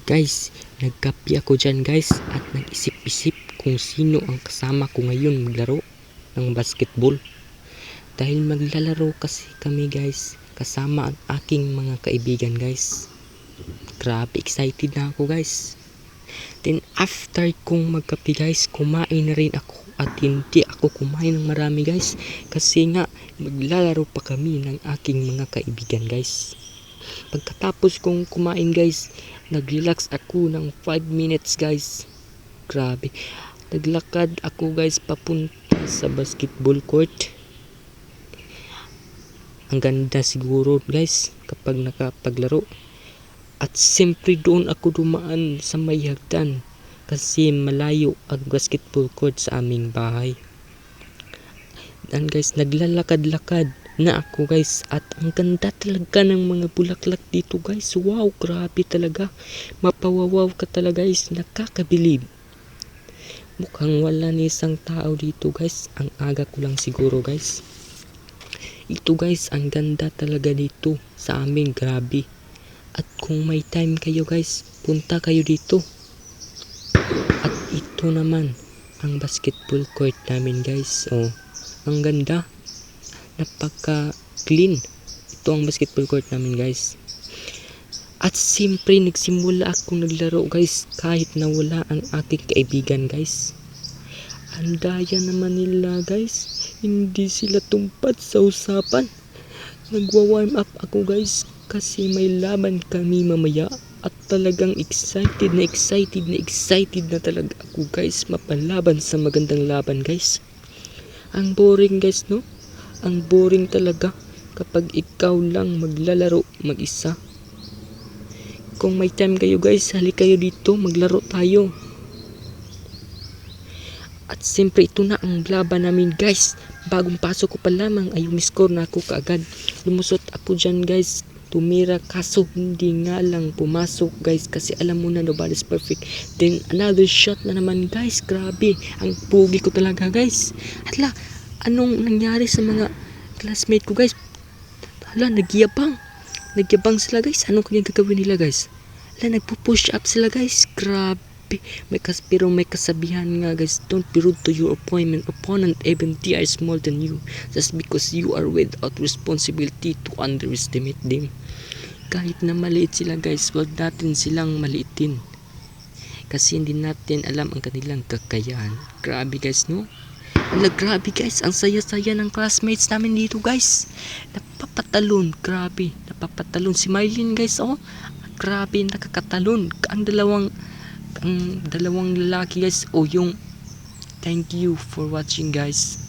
Guys, nagkape ako dyan guys at nag-isip-isip kung sino ang kasama ko ngayon maglaro ng basketball. Dahil maglalaro kasi kami guys kasama ang aking mga kaibigan guys. Grabe excited na ako guys. Then after kong magkape guys, kumain na rin ako at hindi ako kumain ng marami guys. Kasi nga maglalaro pa kami ng aking mga kaibigan guys. Pagkatapos kong kumain guys, nag-relax ako ng 5 minutes guys. Grabe. Naglakad ako guys papunta sa basketball court. Ang ganda siguro guys kapag nakapaglaro. At siyempre doon ako dumaan sa may hagdan kasi malayo ang basketball court sa aming bahay. Dan guys, naglalakad-lakad na ako guys at ang ganda talaga ng mga bulaklak dito guys. Wow, grabe talaga. Mapawawaw ka talaga guys, nakakabilib. Mukhang wala ni isang tao dito guys. Ang aga ko lang siguro guys. Ito guys, ang ganda talaga dito sa amin, grabe. At kung may time kayo guys, punta kayo dito. At ito naman ang basketball court namin guys. Oh, ang ganda. Napaka clean. Ito ang basketball court namin guys. At siyempre nagsimula akong naglaro guys kahit na wala ang aking kaibigan guys. Ang daya naman nila guys. Hindi sila tumpat sa usapan. Nagwa-warm up ako guys kasi may laban kami mamaya. At talagang excited na talaga ako guys. Mapalaban sa magandang laban guys. Ang boring guys no? Ang boring talaga kapag ikaw lang maglalaro mag-isa. Kung may time kayo guys, halik kayo dito, maglaro tayo. At siyempre ito na ang laban namin guys. Bagong pasok ko pa lamang ay umiscore na ako kaagad. Lumusot ako dyan guys. Tumira kaso hindi nga lang pumasok guys kasi alam mo na nobody's perfect. Then another shot na naman guys. Grabe, ang pugi ko talaga guys. Atla, anong nangyari sa mga classmate ko guys? Hala, nagyabang sila guys. Anong kanyang gagawin nila guys? Hala, nagpo-push up sila guys. Grabe. Pero may kasabihan nga guys, don't be rude to your opponent even they are smaller than you, just because you are without responsibility to underestimate them. Kahit na maliit sila guys, wag natin silang maliitin kasi hindi natin alam ang kanilang kakayahan. Grabe guys no? Ala, grabe guys, ang saya-saya ng classmates namin dito guys. Napapatalon, grabe, napapatalon si Mylene guys. Oh, grabe, nakakatalon ang dalawang lalaki guys. Oh, yung thank you for watching guys.